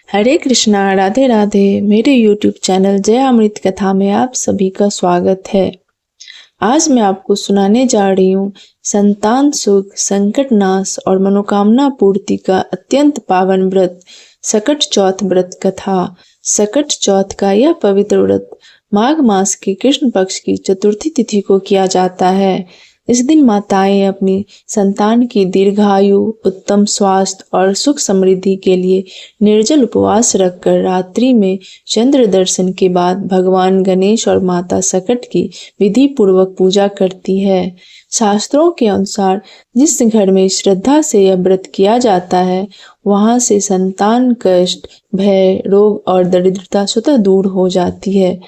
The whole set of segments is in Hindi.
हरे कृष्णा, राधे राधे। मेरे YouTube चैनल जय अमृत कथा में आप सभी का स्वागत है। आज मैं आपको सुनाने जा रही हूँ संतान सुख, संकट नाश और मनोकामना पूर्ति का अत्यंत पावन व्रत सकट चौथ व्रत कथा। सकट चौथ का यह पवित्र व्रत माघ मास के कृष्ण पक्ष की चतुर्थी तिथि को किया जाता है। इस दिन माताएं अपनी संतान की दीर्घायु, उत्तम स्वास्थ्य और सुख समृद्धि के लिए निर्जल उपवास रखकर रात्रि में चंद्र दर्शन के बाद भगवान गणेश और माता सकट की विधि पूर्वक पूजा करती है। शास्त्रों के अनुसार जिस घर में श्रद्धा से यह व्रत किया जाता है, वहां से संतान कष्ट, भय, रोग और दरिद्रता स्वतः दूर हो जाती है।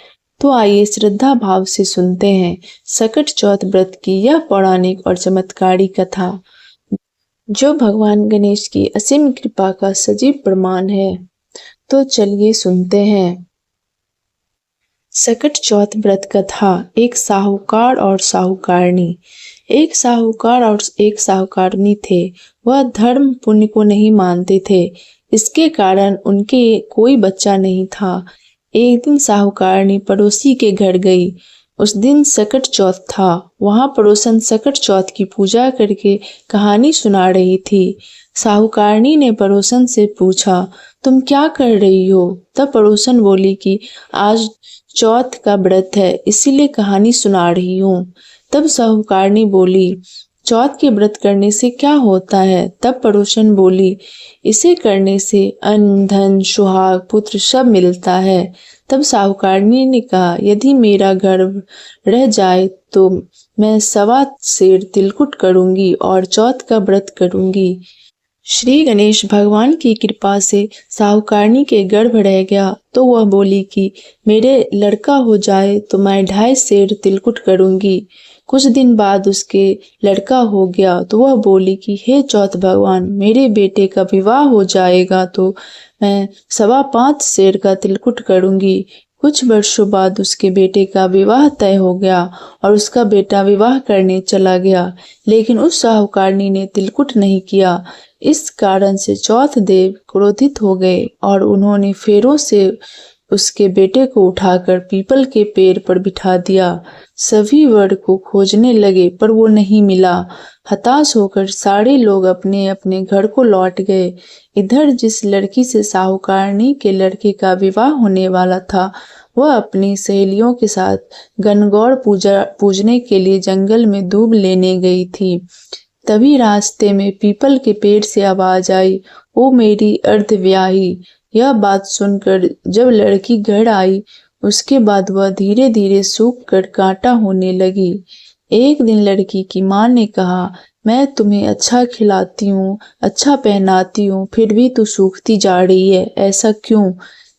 तो आइए श्रद्धा भाव से सुनते हैं सकट चौथ व्रत की यह पौराणिक और चमत्कारी कथा, जो भगवान गणेश की असीम कृपा का सजीव प्रमाण है। तो चलिए सुनते हैं। सकट चौथ व्रत कथा। एक साहूकार और साहूकारनी। एक साहूकार और एक साहूकारनी थे। वह धर्म पुण्य को नहीं मानते थे। इसके कारण उनके कोई बच्चा नहीं था। एक दिन साहूकारनी पड़ोसी के घर गई। उस दिन सकट चौथ था। वहां पड़ोसन सकट चौथ की पूजा करके कहानी सुना रही थी। साहूकारनी ने पड़ोसन से पूछा, तुम क्या कर रही हो? तब पड़ोसन बोली कि आज चौथ का व्रत है, इसीलिए कहानी सुना रही हूँ। तब साहूकारनी बोली, चौथ के व्रत करने से क्या होता है? तब पड़ोसन बोली, इसे करने से अन्न, धन, सुहाग, पुत्र सब मिलता है। तब साहूकारनी ने कहा, यदि मेरा गर्भ रह जाए तो मैं 1.25 सेर तिलकुट करूंगी और चौथ का व्रत करूंगी। श्री गणेश भगवान की कृपा से साहूकारनी के गर्भ रह गया तो वह बोली कि मेरे लड़का हो जाए तो मैं 2.5 सेर तिलकुट करूंगी। कुछ दिन बाद उसके लड़का हो गया तो वह बोली कि हे चौथ भगवान, मेरे बेटे का विवाह हो जाएगा तो मैं 5.25 सेर का तिलकुट करूंगी। कुछ वर्षों बाद उसके बेटे का विवाह तय हो गया और उसका बेटा विवाह करने चला गया, लेकिन उस साहूकारनी ने तिलकुट नहीं किया। इस कारण से चौथ देव क्रोधित हो गए और उन्होंने फेरों से उसके बेटे को उठाकर पीपल के पेड़ पर बिठा दिया। सभी वर को खोजने लगे पर वो नहीं मिला। हताश होकर सारे लोग अपने अपने घर को लौट गए। इधर जिस लड़की से साहूकारनी के लड़के का विवाह होने वाला था, वह अपनी सहेलियों के साथ गणगौर पूजने के लिए जंगल में दूब लेने गई थी। तभी रास्ते में पीपल के पेड़ से आवाज आई, ओ मेरी अर्धव्याही। यह बात सुनकर जब लड़की घर आई, उसके बाद वह धीरे धीरे सूख कर कांटा होने लगी। एक दिन लड़की की माँ ने कहा, मैं तुम्हें अच्छा खिलाती हूँ, अच्छा पहनाती हूँ, फिर भी तू सूखती जा रही है, ऐसा क्यों?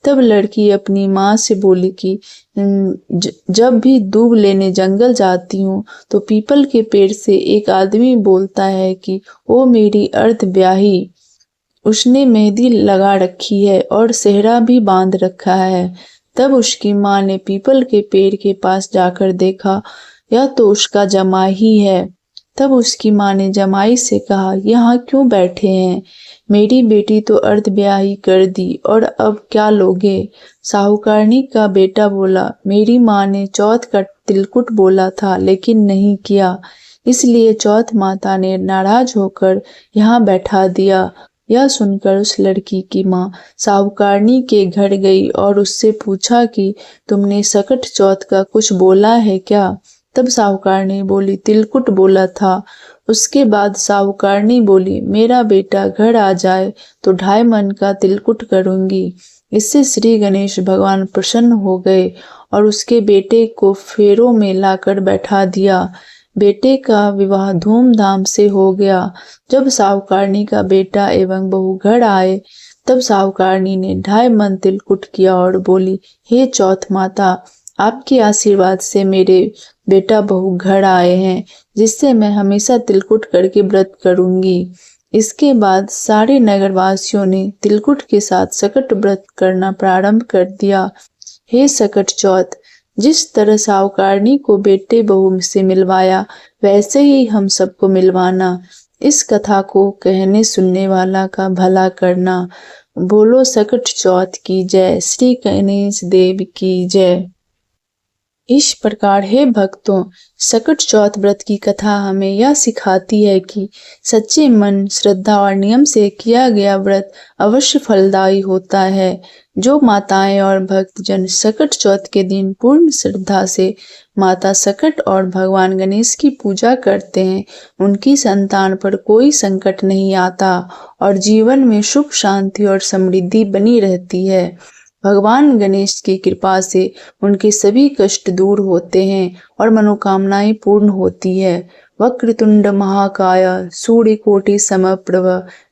तब लड़की अपनी माँ से बोली कि जब भी दूब लेने जंगल जाती हूँ तो पीपल के पेड़ से एक आदमी बोलता है कि ओ मेरी अर्धव्याही। उसने मेहंदी लगा रखी है और सेहरा भी बांध रखा है। तब उसकी माँ ने पीपल के पेड़ के पास जाकर देखा, यह तो उसका जमाई ही है। तब उसकी माँ ने जमाई से कहा, यहाँ क्यों बैठे हैं? मेरी बेटी तो अर्धब्याही कर दी और अब क्या लोगे? साहूकारनी का बेटा बोला, मेरी माँ ने चौथ का तिलकुट बोला था लेकिन नहीं किया, इसलिए चौथ माता ने नाराज होकर यहाँ बैठा दिया। यह सुनकर उस लड़की की माँ साहूकारनी के घर गई और उससे पूछा कि तुमने सकट चौथ का कुछ बोला है क्या? तब साहूकारनी बोली, तिलकुट बोला था। उसके बाद साहूकारनी बोली, मेरा बेटा घर आ जाए तो 2.5 मन का तिलकुट करूंगी। इससे श्री गणेश भगवान प्रसन्न हो गए और उसके बेटे को फेरों में लाकर बैठा दिया। बेटे का विवाह धूमधाम से हो गया। जब साहूकारनी का बेटा एवं बहू घर आए, तब साहूकारनी ने 2.5 मन तिलकुट किया और बोली, हे चौथ माता, आपके आशीर्वाद से मेरे बेटा बहू घर आए हैं, जिससे मैं हमेशा तिलकुट करके व्रत करूंगी। इसके बाद सारे नगरवासियों ने तिलकुट के साथ सकट व्रत करना प्रारंभ कर दिया। हे सकट चौथ, जिस तरह साहूकारनी को बेटे बहू से मिलवाया, वैसे ही हम सबको मिलवाना। इस कथा को कहने सुनने वाला का भला करना। बोलो सकट चौथ की जय, श्री गणेश देव की जय। इस प्रकार हे भक्तों, सकट चौथ व्रत की कथा हमें यह सिखाती है कि सच्चे मन, श्रद्धा और नियम से किया गया व्रत अवश्य फलदायी होता है। जो माताएं और भक्तजन सकट चौथ के दिन पूर्ण श्रद्धा से माता सकट और भगवान गणेश की पूजा करते हैं, उनकी संतान पर कोई संकट नहीं आता और जीवन में सुख, शांति और समृद्धि बनी रहती है। भगवान गणेश की कृपा से उनके सभी कष्ट दूर होते हैं और मनोकामनाएं पूर्ण होती है। वक्रतुंड महाकाय सूर्यकोटि समप्रभ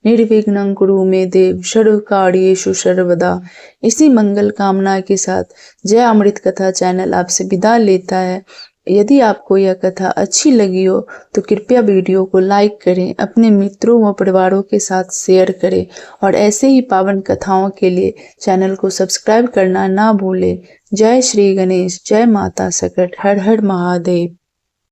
निर्विघ्नं कुरु मे देव सर्वकार्येषु सर्वदा। इसी मंगल कामना के साथ जय अमृत कथा चैनल आपसे विदा लेता है। यदि आपको यह कथा अच्छी लगी हो तो कृपया वीडियो को लाइक करें, अपने मित्रों व परिवारों के साथ शेयर करें और ऐसे ही पावन कथाओं के लिए चैनल को सब्सक्राइब करना ना भूलें। जय श्री गणेश, जय माता सकट, हर हर महादेव।